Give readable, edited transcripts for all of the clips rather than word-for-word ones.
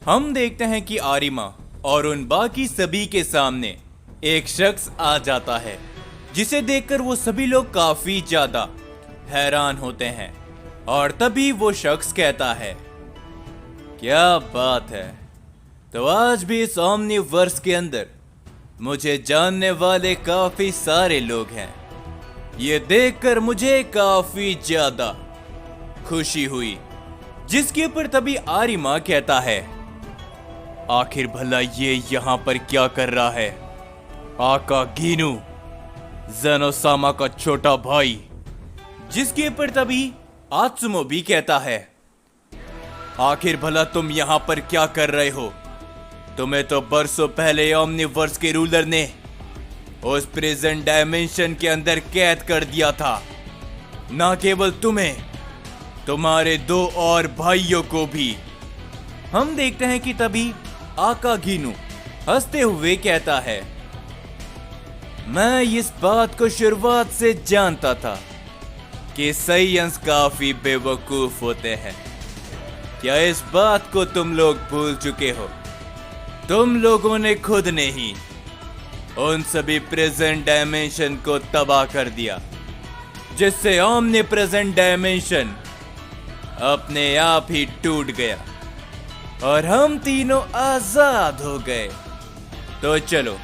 हम देखते हैं कि आरिमा और उन बाकी सभी के सामने एक शख्स आ जाता है जिसे देखकर वो सभी लोग काफी ज्यादा हैरान होते हैं। और तभी वो शख्स कहता है, क्या बात है, तो आज भी इस ओमनीवर्स के अंदर मुझे जानने वाले काफी सारे लोग हैं। ये देखकर मुझे काफी ज्यादा खुशी हुई। जिसके ऊपर तभी आरिमा कहता है, आखिर भला ये यहाँ पर क्या कर रहा है? आका गीनू, ज़ेनोसामा का छोटा भाई। जिसके ऊपर तभी आत्सुमो भी कहता है, आखिर भला तुम यहाँ पर क्या कर रहे हो? तुम्हें तो बरसों पहले ओमनीवर्स के रूलर ने उस प्रेजेंट डायमेंशन के अंदर कैद कर दिया था। ना केवल तुम्हें, तुम्हारे 2 और भाइयों को भी। हम देखते हैं कि तभी आका गीनू हंसते हुए कहता है, मैं इस बात को शुरुआत से जानता था कि साइयंस काफी बेवकूफ होते हैं। क्या इस बात को तुम लोग भूल चुके हो? तुम लोगों ने खुद ने ही उन सभी प्रेजेंट डायमेंशन को तबाह कर दिया, जिससे ओमनी प्रेजेंट डायमेंशन अपने आप ही टूट गया और हम तीनों आजाद हो गए। तो चलो,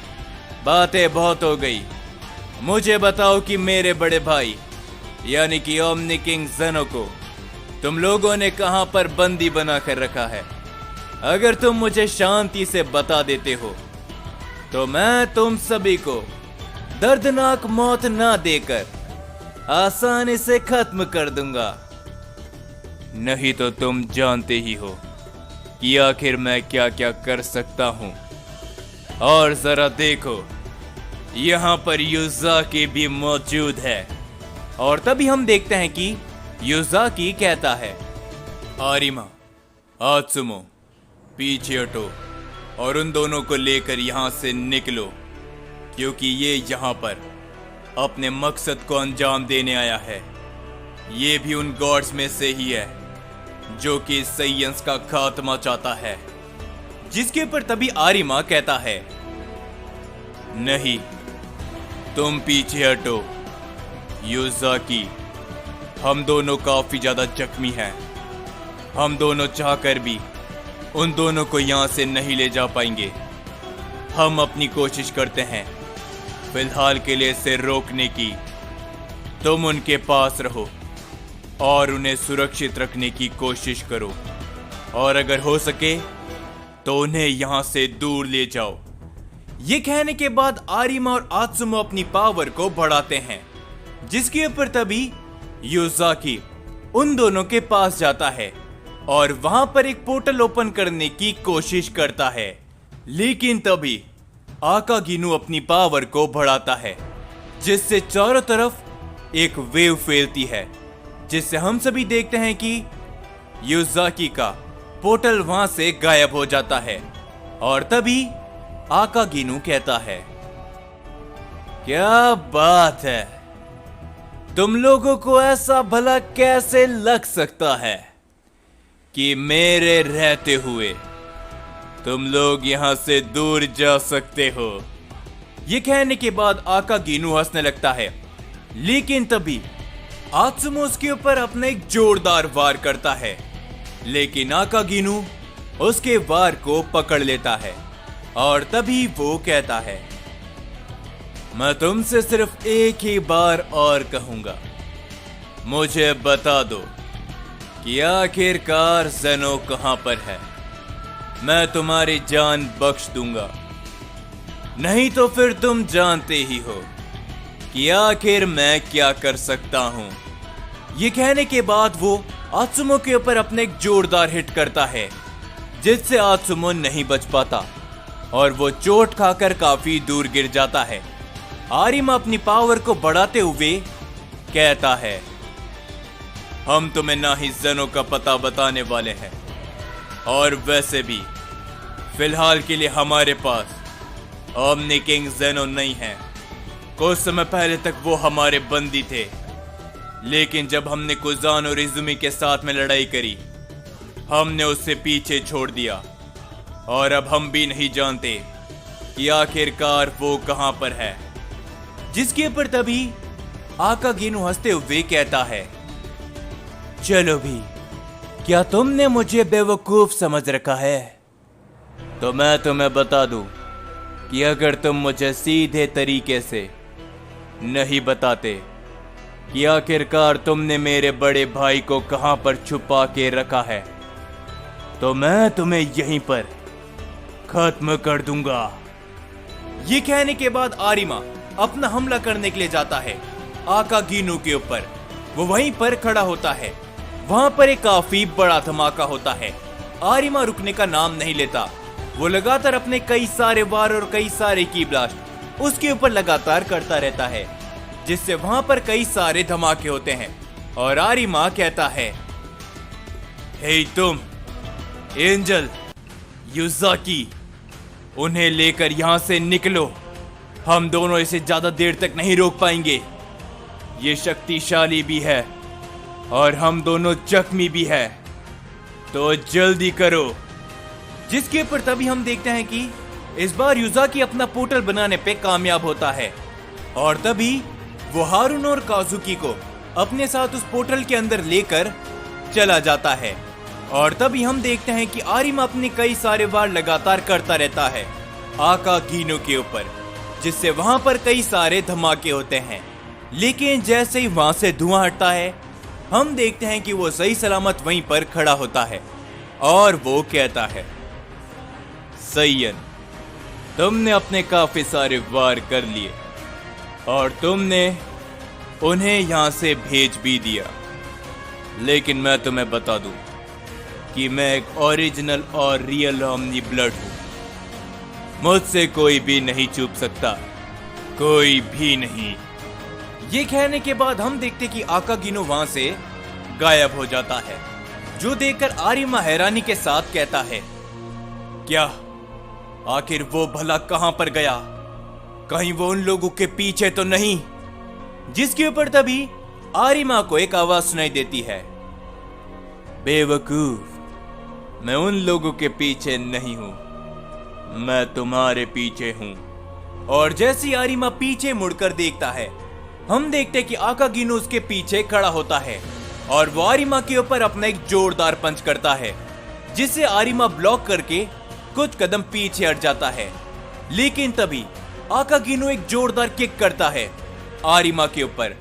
बातें बहुत हो गई। मुझे बताओ कि मेरे बड़े भाई यानी कि ओमनी किंग ज़ेनो को तुम लोगों ने कहां पर बंदी बना कर रखा है? अगर तुम मुझे शांति से बता देते हो तो मैं तुम सभी को दर्दनाक मौत ना देकर आसानी से खत्म कर दूंगा। नहीं तो तुम जानते ही हो कि आखिर मैं क्या क्या कर सकता हूं। और जरा देखो, यहां पर युज़ाकी भी मौजूद है। और तभी हम देखते हैं कि युज़ाकी कहता है, आरिमा, आत्सुमो, पीछे हटो और उन दोनों को लेकर यहां से निकलो, क्योंकि ये यहां पर अपने मकसद को अंजाम देने आया है। ये भी उन गॉड्स में से ही है जो कि साइयंस का खात्मा चाहता है। जिसके ऊपर तभी आरिमा कहता है, नहीं, तुम पीछे हटो। युज़ाकी, हम दोनों काफी ज्यादा जख्मी हैं। हम दोनों चाहकर भी उन दोनों को यहां से नहीं ले जा पाएंगे। हम अपनी कोशिश करते हैं फिलहाल के लिए इसे रोकने की। तुम उनके पास रहो और उन्हें सुरक्षित रखने की कोशिश करो, और अगर हो सके तो उन्हें यहां से दूर ले जाओ। ये कहने के बाद आरिमा और आत्सुमो अपनी पावर को बढ़ाते हैं। जिसके ऊपर तभी युज़ाकी उन दोनों के पास जाता है और वहां पर एक पोर्टल ओपन करने की कोशिश करता है। लेकिन तभी आका गीनू अपनी पावर को बढ़ाता है, जिससे चारों तरफ एक वेव फैलती है, जिससे हम सभी देखते हैं कि युज़ाकी का पोर्टल वहां से गायब हो जाता है। और तभी आका गीनू कहता है, क्या बात है, तुम लोगों को ऐसा भला कैसे लग सकता है कि मेरे रहते हुए तुम लोग यहां से दूर जा सकते हो? ये कहने के बाद आका गीनू हंसने लगता है। लेकिन तभी आत्सुमो उसके ऊपर अपना एक जोरदार वार करता है, लेकिन आका गीनू उसके वार को पकड़ लेता है। और तभी वो कहता है, मैं तुमसे सिर्फ एक ही बार और कहूंगा, मुझे बता दो कि आखिरकार ज़ेनो कहां पर है। मैं तुम्हारी जान बख्श दूंगा, नहीं तो फिर तुम जानते ही हो कि आखिर मैं क्या कर सकता हूं। ये कहने के बाद वो आत्सुमो के ऊपर अपने एक जोरदार हिट करता है, जिससे आत्सुमो नहीं बच पाता और वो चोट खाकर काफी दूर गिर जाता है। आरिमा अपनी पावर को बढ़ाते हुए कहता है, हम तुम्हें ना ही ज़ेनो का पता बताने वाले हैं, और वैसे भी फिलहाल के लिए हमारे पास ओमनी किंग ज़ेनो नहीं है। कुछ समय पहले तक वो हमारे बंदी थे, लेकिन जब हमने कुज़ान और इज़ुमी के साथ में लड़ाई करी, हमने उससे पीछे छोड़ दिया और अब हम भी नहीं जानते कि आखिरकार वो कहां पर है। जिसके ऊपर तभी आकागिनु हंसते हुए कहता है, चलो भी, क्या तुमने मुझे बेवकूफ समझ रखा है? तो मैं तुम्हें बता दूं कि अगर तुम मुझे सीधे तरीके से नहीं बताते कि आखिरकार तुमने मेरे बड़े भाई को कहां पर छुपा के रखा है, तो मैं तुम्हें यहीं पर खत्म कर दूंगा। ये कहने के बाद आरिमा अपना हमला करने के लिए जाता है आकागिनु के ऊपर। वो वहीं पर खड़ा होता है। वहां पर एक काफी बड़ा धमाका होता है। आरिमा रुकने का नाम नहीं लेता। वो लगातार अपने कई सारे वार और कई सारे की ब्लास्ट उसके ऊपर लगातार करता रहता है, जिससे वहां पर कई सारे धमाके होते हैं। और आरिमा कहता है, हे तुम एंजल, युजाकी, उन्हें लेकर यहां से निकलो। हम दोनों इसे ज्यादा देर तक नहीं रोक पाएंगे। ये शक्तिशाली भी है और हम दोनों जख्मी भी है, तो जल्दी करो। जिसके ऊपर तभी हम देखते हैं कि इस बार युजाकी अपना पोर्टल बनाने पे कामयाब होता है। और तभी वो हारून और काजुकी को अपने साथ उस पोर्टल के अंदर लेकर चला जाता है। और तभी हम देखते हैं कि आरिमा अपने कई सारे वार लगातार करता रहता है आकागिनु के ऊपर, जिससे वहां पर कई सारे धमाके होते हैं। लेकिन जैसे ही वहां से धुआं हटता है, हम देखते हैं कि वो सही सलामत वहीं पर खड़ा होता है। और वो कहता है, सैयन, तुमने अपने काफी सारे वार कर लिए और तुमने उन्हें यहां से भेज भी दिया, लेकिन मैं तुम्हें बता दूं कि मैं एक ओरिजिनल और रियल ओमनी ब्लड हूं। मुझसे कोई भी नहीं छुप सकता, कोई भी नहीं। ये कहने के बाद हम देखते कि आकागिनु वहां से गायब हो जाता है, जो देखकर आरिमा हैरानी के साथ कहता है, क्या आखिर वो भला कहां पर गया? कहीं वो उन लोगों के पीछे तो नहीं? जिसके ऊपर तभी आरिमा को एक आवाज सुनाई देती है, बेवकूफ, मैं उन लोगों के पीछे नहीं हूं, मैं तुम्हारे पीछे हूं। और जैसे ही आरिमा पीछे मुड़कर देखता है, हम देखते कि आकागिनु उसके पीछे खड़ा होता है और वो आरिमा के ऊपर अपना एक जोरदार पंच करता है, जिससे आरिमा ब्लॉक करके कुछ कदम पीछे हट जाता है। लेकिन तभी आकागिनु एक जोरदार किक करता है आरिमा के ऊपर,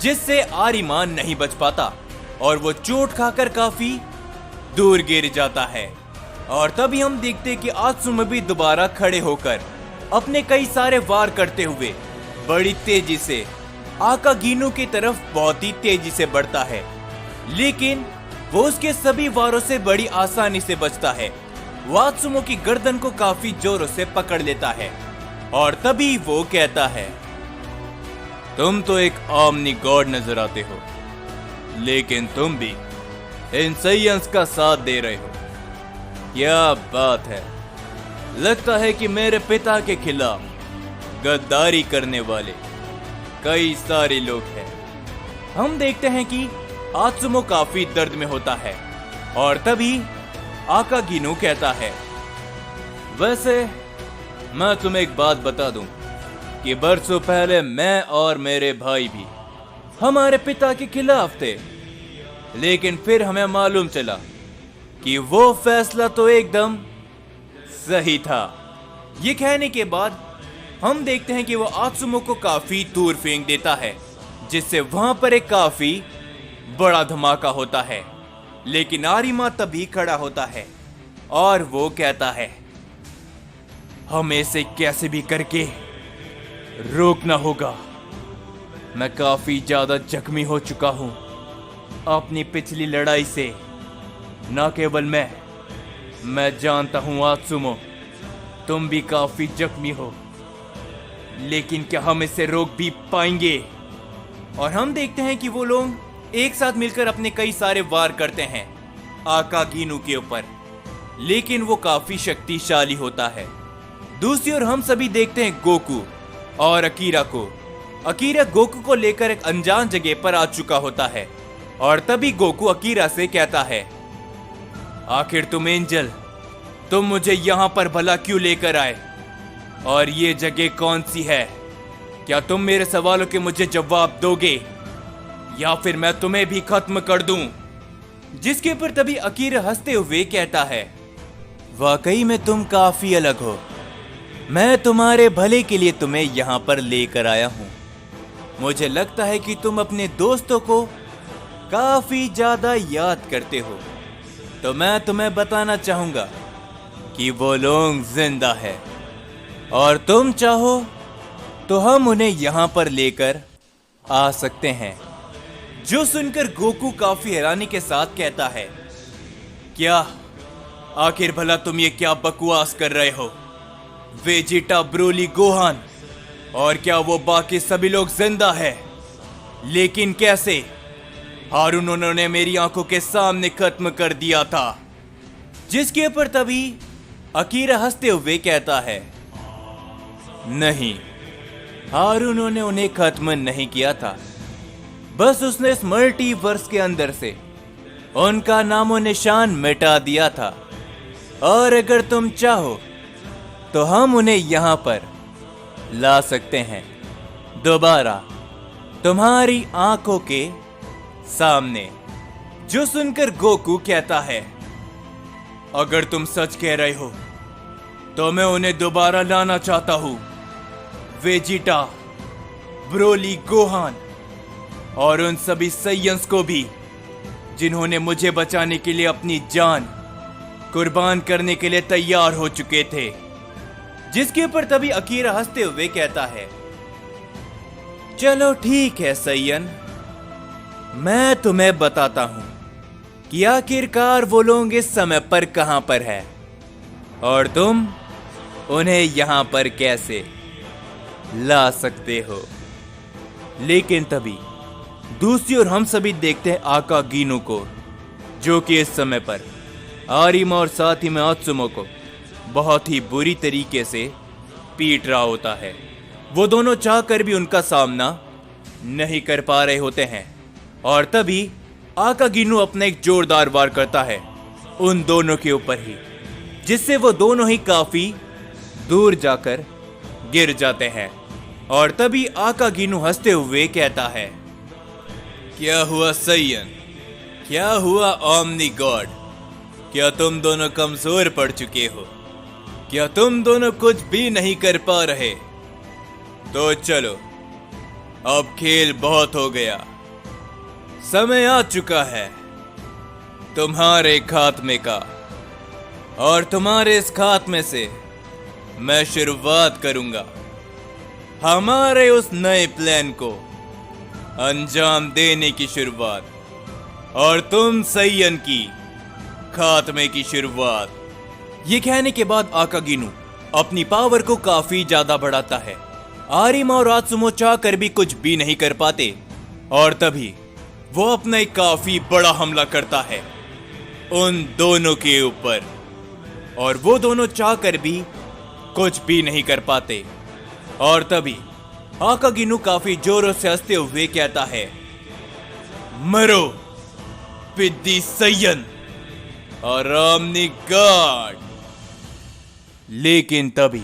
जिससे आरिमा नहीं बच पाता और वो चोट खाकर काफी दूर गिर जाता है। और तभी हम देखते कि आत्सुमा भी दोबारा खड़े होकर अपने कई सारे वार करते हुए बड़ी तेजी से आकागिनु की तरफ बहुत ही तेजी से बढ़ता है, लेकिन वो उसके सभी वारों से बड़ी आसानी से बचता है। वो आत्सुमा की गर्दन को काफी जोरों से पकड़ लेता है और तभी वो कहता है, तुम तो एक ओमनी गॉड नजर आते हो, लेकिन तुम भी इन सैयंस का साथ दे रहे हो। क्या बात है, लगता है कि मेरे पिता के खिलाफ गद्दारी करने वाले कई सारे लोग हैं। हम देखते हैं कि आत्सुमा काफी दर्द में होता है और तभी आकागिनु कहता है, वैसे मैं तुम्हें एक बात बता दूं कि बरसों पहले मैं और मेरे भाई भी हमारे पिता के खिलाफ थे, लेकिन फिर हमें मालूम चला कि वो फैसला तो एकदम सही था। ये कहने के बाद हम देखते हैं कि वो आत्सुमा को काफी दूर फेंक देता है, जिससे वहां पर एक काफी बड़ा धमाका होता है। लेकिन आरिमा तभी खड़ा होता है और वो कहता है, हमें इसे कैसे भी करके रोकना होगा। मैं काफी ज्यादा जख्मी हो चुका हूं अपनी पिछली लड़ाई से। न केवल मैं जानता हूं आत्सुमा, तुम भी काफी जख्मी हो, लेकिन क्या हम इसे रोक भी पाएंगे? और हम देखते हैं कि वो लोग एक साथ मिलकर अपने कई सारे वार करते हैं आकागिनु के ऊपर, लेकिन वो काफी शक्तिशाली होता है। दूसरी ओर हम सभी देखते हैं गोकू और अकीरा को। अकीरा गोकू को लेकर एक अनजान जगह पर आ चुका होता है और तभी गोकू अकीरा से कहता है, आखिर तुम एंजल तुम मुझे यहाँ पर भला क्यों लेकर आए और ये जगह कौन सी है? क्या तुम मेरे सवालों के मुझे जवाब दोगे या फिर मैं तुम्हें भी खत्म कर दूं? जिसके ऊपर तभी अकीरा हंसते हुए कहता है, वाकई में तुम काफी अलग हो। मैं तुम्हारे भले के लिए तुम्हें यहाँ पर लेकर आया हूँ। मुझे लगता है कि तुम अपने दोस्तों को काफी ज्यादा याद करते हो, तो मैं तुम्हें बताना चाहूंगा कि वो लोग जिंदा है और तुम चाहो तो हम उन्हें यहाँ पर लेकर आ सकते हैं। जो सुनकर गोकू काफी हैरानी के साथ कहता है, क्या आखिर भला तुम ये क्या बकवास कर रहे हो? वेजिटा, ब्रोली, गोहान और क्या वो बाकी सभी लोग जिंदा है? लेकिन कैसे? हारून उन्होंने मेरी आंखों के सामने खत्म कर दिया था। जिसके ऊपर तभी अकीरा हंसते हुए कहता है, नहीं, हारून ने उन्हें खत्म नहीं किया था, बस उसने इस मल्टीवर्स के अंदर से उनका नामो निशान मिटा दिया था। और अगर तुम चाहो तो हम उन्हें यहां पर ला सकते हैं दोबारा तुम्हारी आंखों के सामने। जो सुनकर गोकू कहता है, अगर तुम सच कह रहे हो तो मैं उन्हें दोबारा लाना चाहता हूं। वेजिटा, ब्रोली, गोहान और उन सभी सैयंस को भी जिन्होंने मुझे बचाने के लिए अपनी जान कुर्बान करने के लिए तैयार हो चुके थे। जिसके ऊपर तभी अकीरा हंसते हुए कहता है, चलो ठीक है सैयन, मैं तुम्हें बताता हूं कि आखिरकार वो लोग इस समय पर कहां पर है और तुम उन्हें यहां पर कैसे ला सकते हो। लेकिन तभी दूसरी ओर हम सभी देखते हैं आका गीनू को, जो कि इस समय पर आरिमा और साथ ही में आत्सुमो को बहुत ही बुरी तरीके से पीट रहा होता है। वो दोनों चाहकर भी उनका सामना नहीं कर पा रहे होते हैं और तभी आका गीनू अपना एक जोरदार वार करता है उन दोनों के ऊपर ही, जिससे वो दोनों ही काफी दूर जाकर गिर जाते हैं। और तभी आका गीनू हंसते हुए कहता है, क्या हुआ सैयन? क्या हुआ ओमनी गॉड? क्या तुम दोनों कमजोर पड़ चुके हो? क्या तुम दोनों कुछ भी नहीं कर पा रहे? तो चलो, अब खेल बहुत हो गया, समय आ चुका है तुम्हारे खात्मे का। और तुम्हारे इस खात्मे से मैं शुरुआत करूंगा हमारे उस नए प्लान को अंजाम देने की शुरुआत, और तुम सैयन की खात्मे की शुरुआत। ये कहने के बाद आका गीनू अपनी पावर को काफी ज्यादा बढ़ाता है। आरिमा और आत्सुमो चाहकर भी कुछ भी नहीं कर पाते और तभी वो अपना एक काफी बड़ा हमला करता है उन दोनों के ऊपर, और वो दोनों चाहकर भी कुछ भी नहीं कर पाते। और तभी आका गीनू काफी जोरों से हंसते हुए कहता है, मरो पिद्दी सैयन और ओमनी गॉड। लेकिन तभी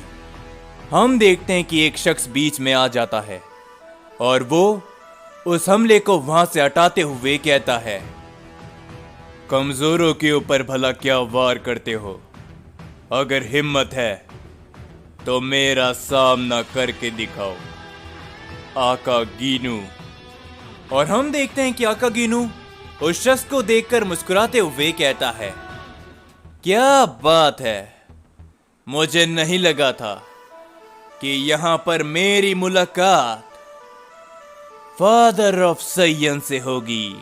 हम देखते हैं कि एक शख्स बीच में आ जाता है और वो उस हमले को वहां से हटाते हुए कहता है, कमजोरों के ऊपर भला क्या वार करते हो? अगर हिम्मत है तो मेरा सामना करके दिखाओ, आका गीनू। और हम देखते हैं कि आका गीनू उस शख्स को देखकर मुस्कुराते हुए कहता है, क्या बात है, मुझे नहीं लगा था कि यहां पर मेरी मुलाकात फादर ऑफ सैयन से होगी।